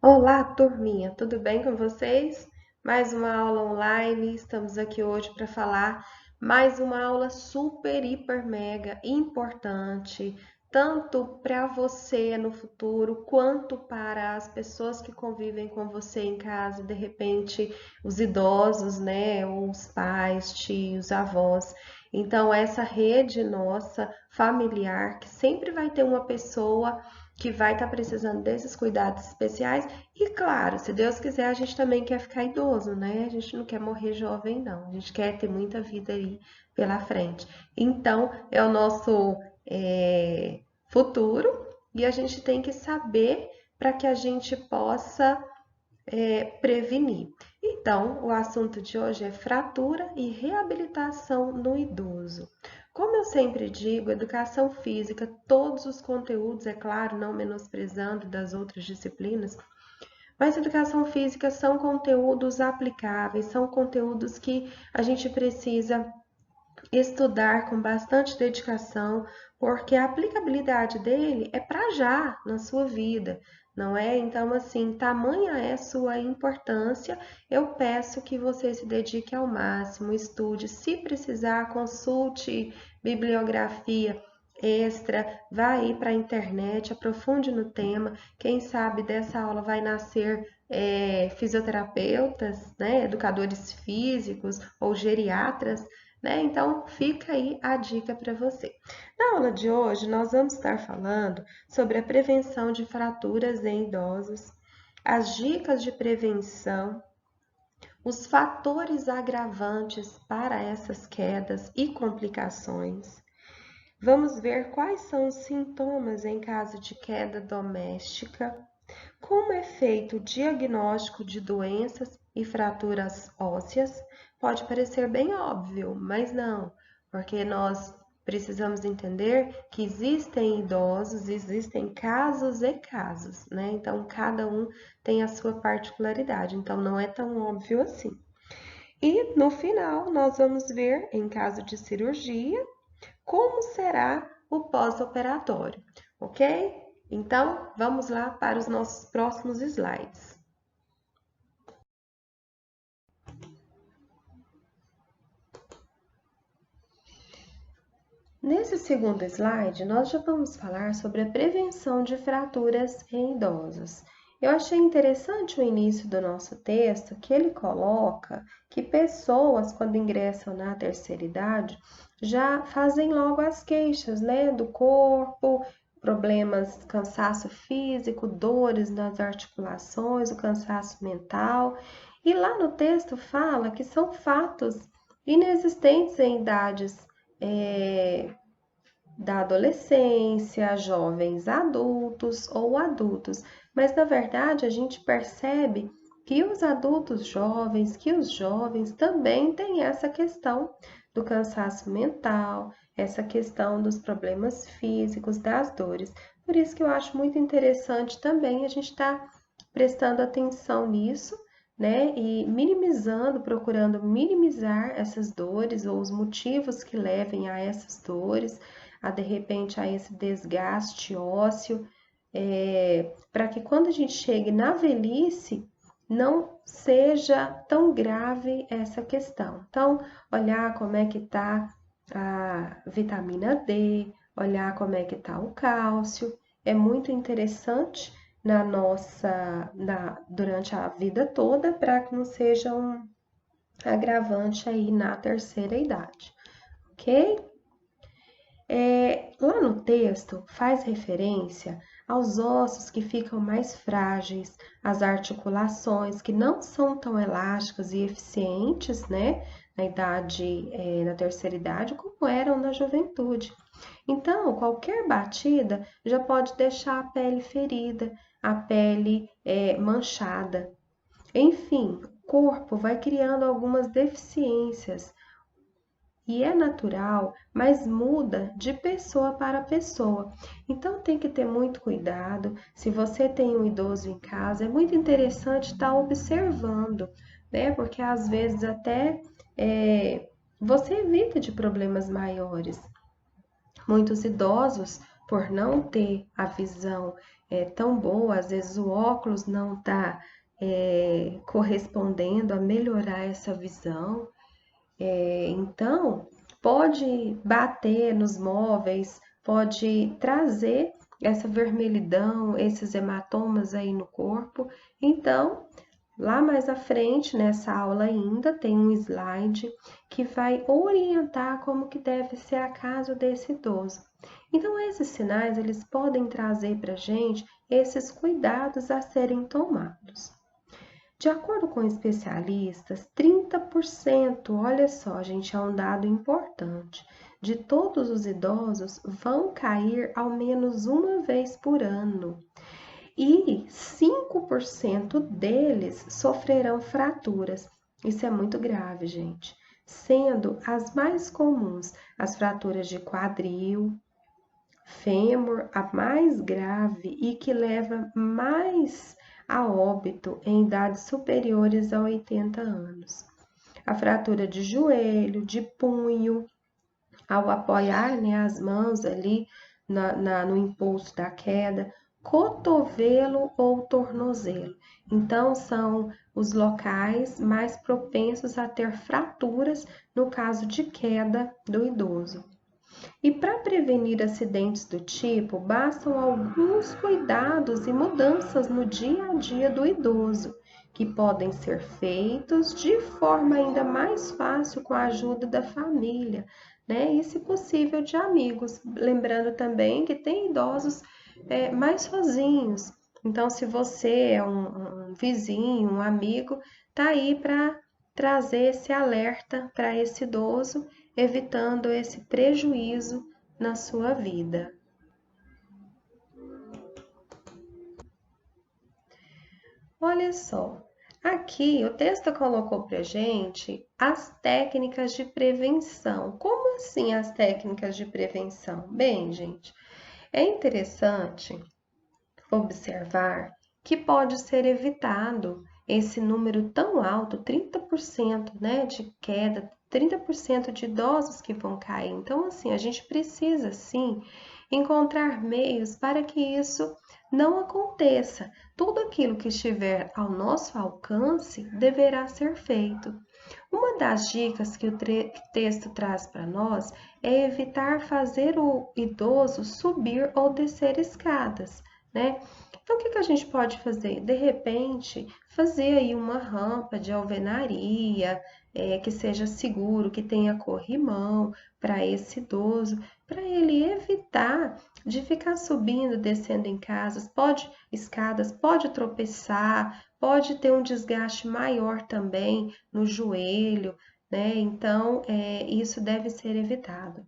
Olá, turminha, tudo bem com vocês? Mais uma aula online. Estamos aqui hoje para falar mais uma aula super, hiper, mega importante, tanto para você no futuro, quanto para as pessoas que convivem com você em casa, de repente, os idosos, né? Ou os pais, tios, avós. Então, essa rede nossa familiar, que sempre vai ter uma pessoa que vai estar precisando desses cuidados especiais. E claro, se Deus quiser, a gente também quer ficar idoso, né? A gente não quer morrer jovem, não. A gente quer ter muita vida aí pela frente. Então, é o nosso futuro e a gente tem que saber para que a gente possa prevenir. Então, o assunto de hoje é fratura e reabilitação no idoso. Como eu sempre digo, educação física, todos os conteúdos, é claro, não menosprezando das outras disciplinas, mas educação física são conteúdos aplicáveis, são conteúdos que a gente precisa estudar com bastante dedicação, porque a aplicabilidade dele é para já na sua vida, não é? Então, assim, tamanha é sua importância, eu peço que você se dedique ao máximo, estude, se precisar, consulte bibliografia extra, vá aí para a internet, aprofunde no tema, quem sabe dessa aula vai nascer fisioterapeutas, né, educadores físicos ou geriatras, né? Então, fica aí a dica para você. Na aula de hoje, nós vamos estar falando sobre a prevenção de fraturas em idosos, as dicas de prevenção, os fatores agravantes para essas quedas e complicações. Vamos ver quais são os sintomas em caso de queda doméstica, como é feito o diagnóstico de doenças e fraturas ósseas? Pode parecer bem óbvio, mas não, porque nós precisamos entender que existem idosos, existem casos e casos, né? Então, cada um tem a sua particularidade, então não é tão óbvio assim. E no final, nós vamos ver, em caso de cirurgia, como será o pós-operatório, ok? Então, vamos lá para os nossos próximos slides. Nesse segundo slide, nós já vamos falar sobre a prevenção de fraturas em idosos. Eu achei interessante o início do nosso texto, que ele coloca que pessoas, quando ingressam na terceira idade, já fazem logo as queixas, né, do corpo, problemas, cansaço físico, dores nas articulações, o cansaço mental. E lá no texto fala que são fatos inexistentes em idades da adolescência, jovens adultos ou adultos, mas na verdade a gente percebe que os adultos jovens, que os jovens também têm essa questão do cansaço mental, essa questão dos problemas físicos, das dores. Por isso que eu acho muito interessante também a gente estar prestando atenção nisso, né? E minimizando, procurando minimizar essas dores ou os motivos que levem a essas dores, a de repente a esse desgaste ósseo, para que quando a gente chegue na velhice não seja tão grave essa questão. Então, olhar como é que está a vitamina D, olhar como é que está o cálcio, é muito interessante durante a vida toda para que não seja um agravante aí na terceira idade, ok? Lá no texto faz referência aos ossos que ficam mais frágeis, às articulações que não são tão elásticas e eficientes, né, na terceira idade, como eram na juventude. Então, qualquer batida já pode deixar a pele ferida, a pele manchada. Enfim, o corpo vai criando algumas deficiências e é natural, mas muda de pessoa para pessoa. Então tem que ter muito cuidado. Se você tem um idoso em casa, é muito interessante estar observando, né? Porque às vezes até você evita de problemas maiores. Muitos idosos, por não ter a visão tão boa, às vezes o óculos não está correspondendo a melhorar essa visão. Então, pode bater nos móveis, pode trazer essa vermelhidão, esses hematomas aí no corpo. Então, lá mais à frente, nessa aula ainda, tem um slide que vai orientar como que deve ser a casa desse idoso. Então, esses sinais, eles podem trazer para a gente esses cuidados a serem tomados. De acordo com especialistas, 30%, olha só, gente, é um dado importante, de todos os idosos vão cair ao menos uma vez por ano. E 5% deles sofrerão fraturas. Isso é muito grave, gente. Sendo as mais comuns as fraturas de quadril, fêmur, a mais grave e que leva mais a óbito em idades superiores a 80 anos. A fratura de joelho, de punho, ao apoiar, né, as mãos ali no impulso da queda, cotovelo ou tornozelo. Então, são os locais mais propensos a ter fraturas no caso de queda do idoso. E para prevenir acidentes do tipo, bastam alguns cuidados e mudanças no dia a dia do idoso, que podem ser feitos de forma ainda mais fácil com a ajuda da família, né? E, se possível, de amigos. Lembrando também que tem idosos mais sozinhos. Então, se você é um vizinho, um amigo, tá aí para trazer esse alerta para esse idoso, evitando esse prejuízo na sua vida. Olha só, aqui o texto colocou para gente as técnicas de prevenção. Como assim as técnicas de prevenção? Bem, gente, é interessante observar que pode ser evitado esse número tão alto, 30%, né, de queda, 30% de idosos que vão cair. Então, assim, a gente precisa, sim, encontrar meios para que isso não aconteça. Tudo aquilo que estiver ao nosso alcance deverá ser feito. Uma das dicas que o texto traz para nós é evitar fazer o idoso subir ou descer escadas, né? Então, o que a gente pode fazer? De repente, fazer aí uma rampa de alvenaria, que seja seguro, que tenha corrimão para esse idoso, para ele evitar de ficar subindo, descendo em escadas, pode tropeçar, pode ter um desgaste maior também no joelho, né? Então, isso deve ser evitado.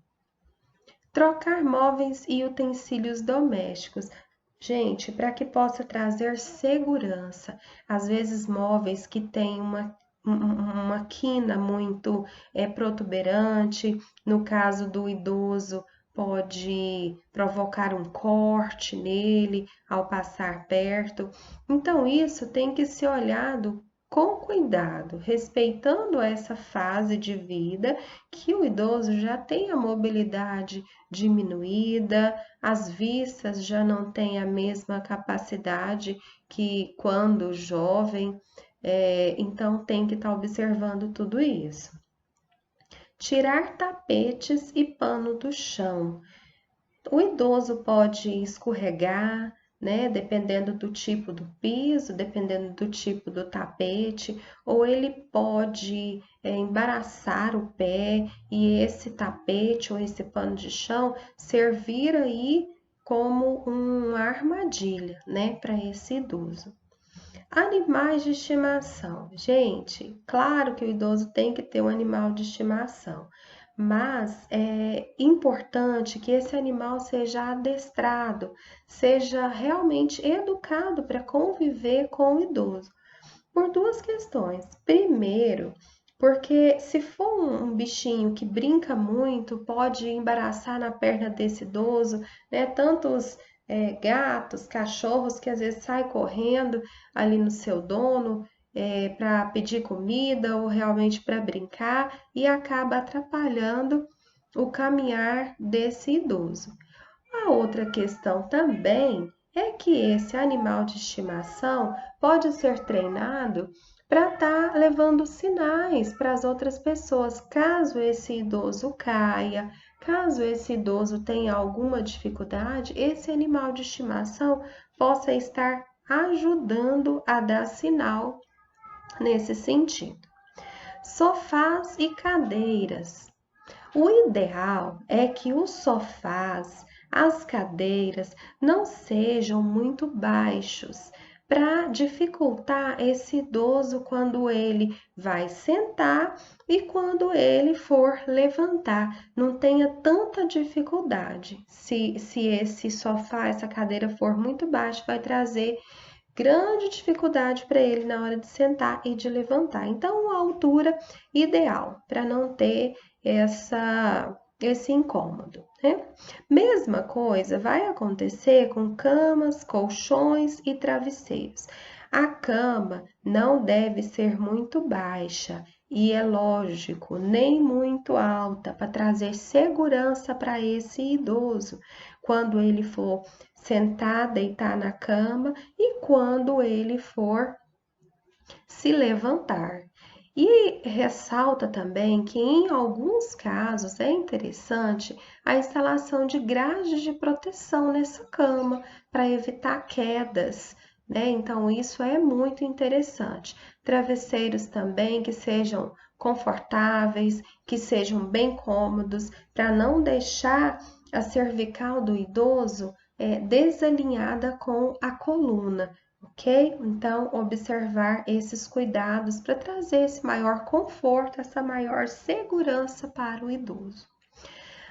Trocar móveis e utensílios domésticos. Gente, para que possa trazer segurança. Às vezes, móveis que têm uma quina muito protuberante, no caso do idoso, pode provocar um corte nele ao passar perto. Então, isso tem que ser olhado com cuidado, respeitando essa fase de vida que o idoso já tem a mobilidade diminuída, as vistas já não têm a mesma capacidade que quando jovem, então tem que estar observando tudo isso. Tirar tapetes e pano do chão. O idoso pode escorregar, né? Dependendo do tipo do piso, dependendo do tipo do tapete, ou ele pode embaraçar o pé e esse tapete ou esse pano de chão servir aí como uma armadilha, né, para esse idoso. Animais de estimação. Gente, claro que o idoso tem que ter um animal de estimação, mas é importante que esse animal seja adestrado, seja realmente educado para conviver com o idoso, por duas questões. Primeiro, porque se for um bichinho que brinca muito, pode embaraçar na perna desse idoso, né? Tantos gatos, cachorros que às vezes saem correndo ali no seu dono para pedir comida ou realmente para brincar e acaba atrapalhando o caminhar desse idoso. A outra questão também é que esse animal de estimação pode ser treinado para estar levando sinais para as outras pessoas, caso esse idoso caia, caso esse idoso tenha alguma dificuldade, esse animal de estimação possa estar ajudando a dar sinal nesse sentido. Sofás e cadeiras. O ideal é que os sofás, as cadeiras não sejam muito baixos, para dificultar esse idoso quando ele vai sentar e quando ele for levantar. Não tenha tanta dificuldade. Se esse sofá, essa cadeira for muito baixa, vai trazer grande dificuldade para ele na hora de sentar e de levantar. Então, a altura ideal para não ter esse incômodo, né? Mesma coisa vai acontecer com camas, colchões e travesseiros. A cama não deve ser muito baixa e é lógico, nem muito alta para trazer segurança para esse idoso quando ele for sentar, deitar na cama e quando ele for se levantar. E ressalta também que em alguns casos é interessante a instalação de grades de proteção nessa cama para evitar quedas, né? Então isso é muito interessante. Travesseiros também que sejam confortáveis, que sejam bem cômodos, para não deixar a cervical do idoso desalinhada com a coluna. Ok? Então, observar esses cuidados para trazer esse maior conforto, essa maior segurança para o idoso.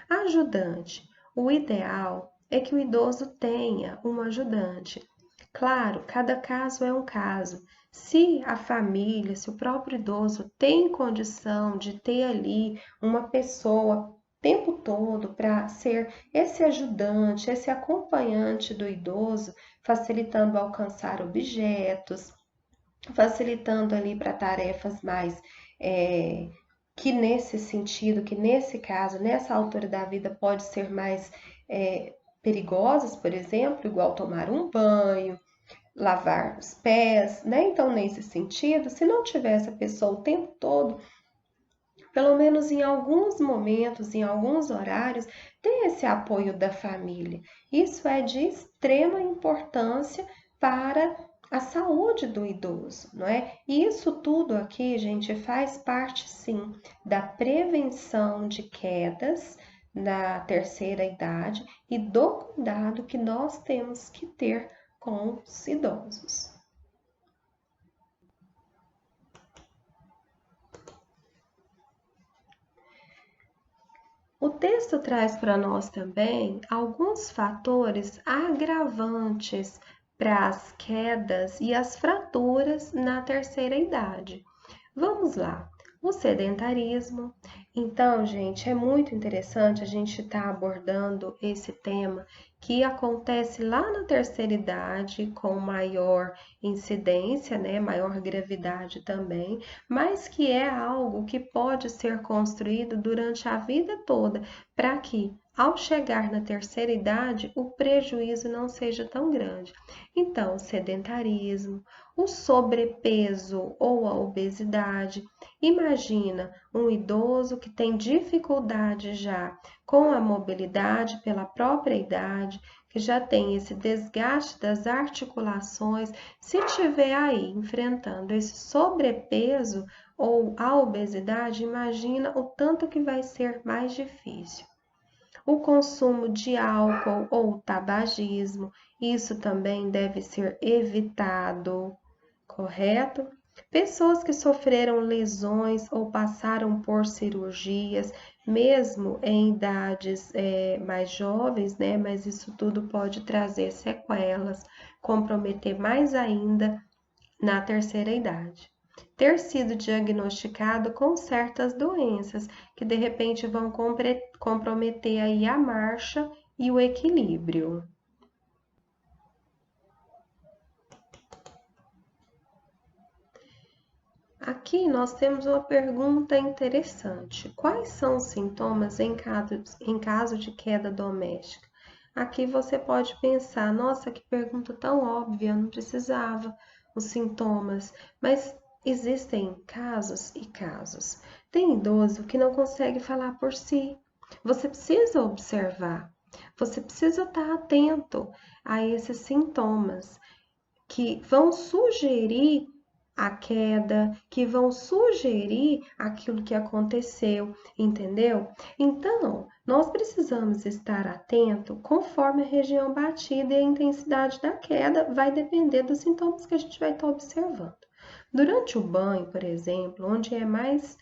Ajudante. O ideal é que o idoso tenha um ajudante. Claro, cada caso é um caso. Se a família, se o próprio idoso tem condição de ter ali uma pessoa o tempo todo para ser esse ajudante, esse acompanhante do idoso, facilitando alcançar objetos, facilitando ali para tarefas mais que nesse sentido, que nesse caso, nessa altura da vida pode ser mais perigosas, por exemplo, igual tomar um banho, lavar os pés, né? Então, nesse sentido, se não tiver essa pessoa o tempo todo, pelo menos em alguns momentos, em alguns horários, ter esse apoio da família. Isso é de extrema importância para a saúde do idoso, não é? E isso tudo aqui, gente, faz parte sim da prevenção de quedas na terceira idade e do cuidado que nós temos que ter com os idosos. O texto traz para nós também alguns fatores agravantes para as quedas e as fraturas na terceira idade. Vamos lá. O sedentarismo. Então, gente, é muito interessante a gente estar abordando esse tema que acontece lá na terceira idade com maior incidência, né, maior gravidade também, mas que é algo que pode ser construído durante a vida toda para que ao chegar na terceira idade, o prejuízo não seja tão grande. Então, o sedentarismo, o sobrepeso ou a obesidade. Imagina um idoso que tem dificuldade já com a mobilidade pela própria idade, que já tem esse desgaste das articulações, se tiver aí enfrentando esse sobrepeso ou a obesidade, imagina o tanto que vai ser mais difícil. O consumo de álcool ou tabagismo, isso também deve ser evitado, correto? Pessoas que sofreram lesões ou passaram por cirurgias, mesmo em idades mais jovens, né? Mas isso tudo pode trazer sequelas, comprometer mais ainda na terceira idade. Ter sido diagnosticado com certas doenças que de repente vão comprometer aí a marcha e o equilíbrio. Aqui nós temos uma pergunta interessante. Quais são os sintomas em caso de queda doméstica? aqui você pode pensar, nossa, que pergunta tão óbvia, não precisava os sintomas, mas existem casos e casos. Tem idoso que não consegue falar por si. Você precisa observar, você precisa estar atento a esses sintomas que vão sugerir a queda, que vão sugerir aquilo que aconteceu, entendeu? Então, nós precisamos estar atento conforme a região batida e a intensidade da queda vai depender dos sintomas que a gente vai estar observando. Durante o banho, por exemplo, onde tem mais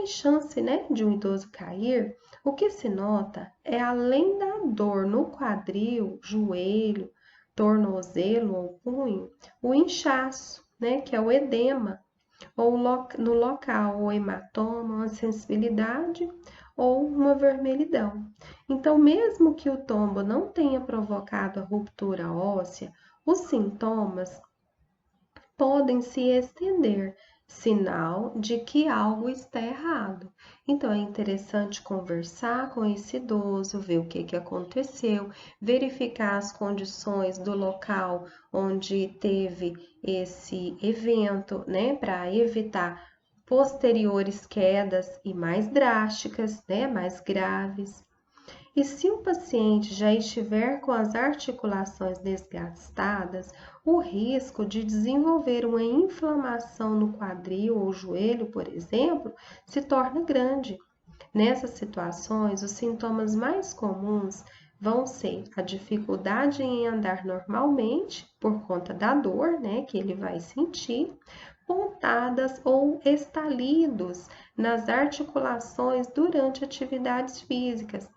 chance, né, de um idoso cair, o que se nota é além da dor no quadril, joelho, tornozelo ou punho, o inchaço, né, que é o edema, ou no local o hematoma, uma sensibilidade ou uma vermelhidão. Então, mesmo que o tombo não tenha provocado a ruptura óssea, os sintomas podem se estender, sinal de que algo está errado. Então, é interessante conversar com esse idoso, ver o que aconteceu, verificar as condições do local onde teve esse evento, né, para evitar posteriores quedas e mais drásticas, né, mais graves. E se o paciente já estiver com as articulações desgastadas, o risco de desenvolver uma inflamação no quadril ou joelho, por exemplo, se torna grande. Nessas situações, os sintomas mais comuns vão ser a dificuldade em andar normalmente, por conta da dor, né, que ele vai sentir, pontadas ou estalidos nas articulações durante atividades físicas.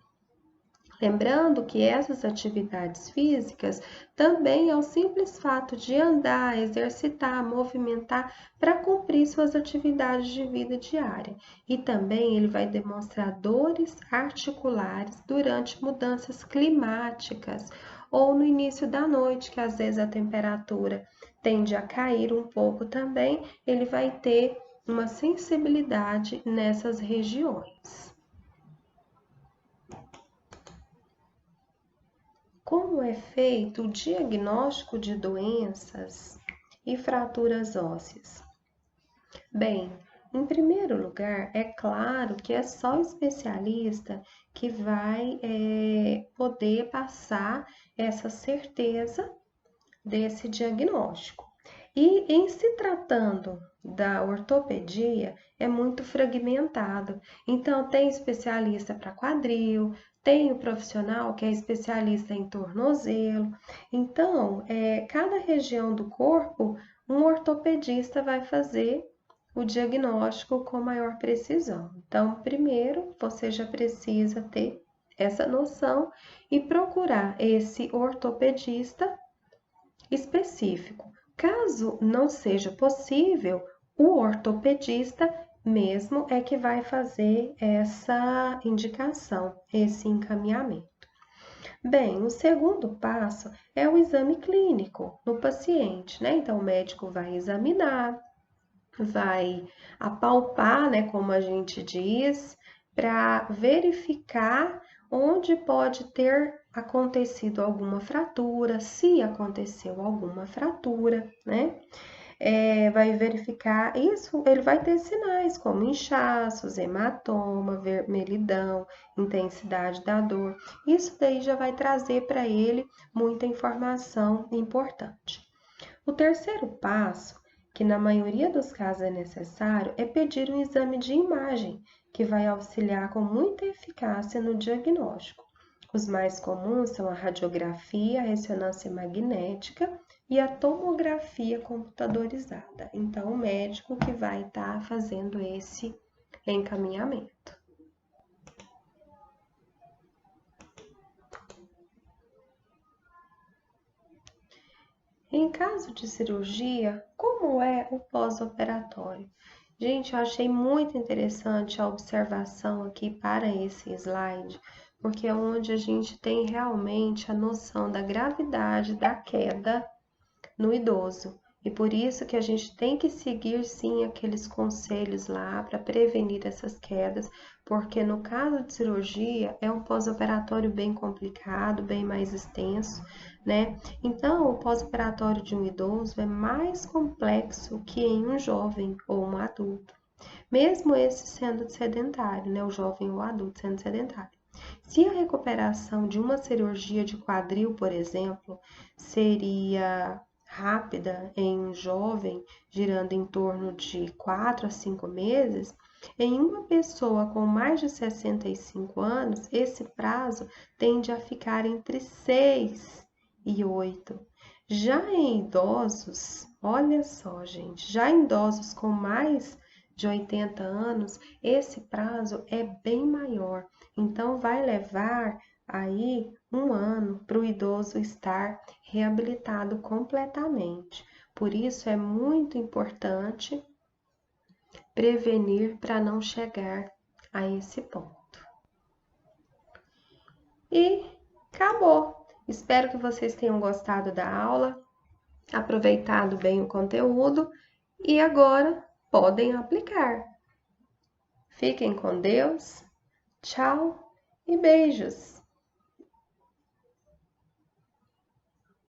Lembrando que essas atividades físicas também é o simples fato de andar, exercitar, movimentar para cumprir suas atividades de vida diária. E também ele vai demonstrar dores articulares durante mudanças climáticas ou no início da noite, que às vezes a temperatura tende a cair um pouco também, ele vai ter uma sensibilidade nessas regiões. Como é feito o diagnóstico de doenças e fraturas ósseas? Bem, em primeiro lugar, é claro que é só o especialista que vai poder passar essa certeza desse diagnóstico. E em se tratando da ortopedia, é muito fragmentado. Então, tem especialista para quadril, tem o profissional que é especialista em tornozelo. Então, cada região do corpo, um ortopedista vai fazer o diagnóstico com maior precisão. Então, primeiro, você já precisa ter essa noção e procurar esse ortopedista específico. Caso não seja possível, o ortopedista mesmo é que vai fazer essa indicação, esse encaminhamento. Bem, o segundo passo é o exame clínico no paciente, né? Então, o médico vai examinar, vai apalpar, né, como a gente diz, para verificar onde pode ter acontecido alguma fratura, se aconteceu alguma fratura, né? Vai verificar isso, ele vai ter sinais como inchaços, hematoma, vermelhidão, intensidade da dor. Isso daí já vai trazer para ele muita informação importante. O terceiro passo, que na maioria dos casos é necessário, é pedir um exame de imagem, que vai auxiliar com muita eficácia no diagnóstico. Os mais comuns são a radiografia, a ressonância magnética e a tomografia computadorizada. Então, o médico que vai estar fazendo esse encaminhamento. Em caso de cirurgia, como é o pós-operatório? Gente, eu achei muito interessante a observação aqui para esse slide, porque é onde a gente tem realmente a noção da gravidade da queda no idoso. E por isso que a gente tem que seguir sim aqueles conselhos lá para prevenir essas quedas, porque no caso de cirurgia é um pós-operatório bem complicado, bem mais extenso, né? Então, o pós-operatório de um idoso é mais complexo que em um jovem ou um adulto, mesmo esse sendo sedentário, né? O jovem ou o adulto sendo sedentário. Se a recuperação de uma cirurgia de quadril, por exemplo, seria rápida em um jovem, girando em torno de 4 a 5 meses, em uma pessoa com mais de 65 anos, esse prazo tende a ficar entre 6 e 8. Já em idosos, olha só, gente, já em idosos com mais de 80 anos, esse prazo é bem maior. Então, vai levar aí um ano para o idoso estar reabilitado completamente. Por isso, é muito importante prevenir para não chegar a esse ponto. E acabou! Espero que vocês tenham gostado da aula, aproveitado bem o conteúdo e agora podem aplicar. Fiquem com Deus, tchau e beijos!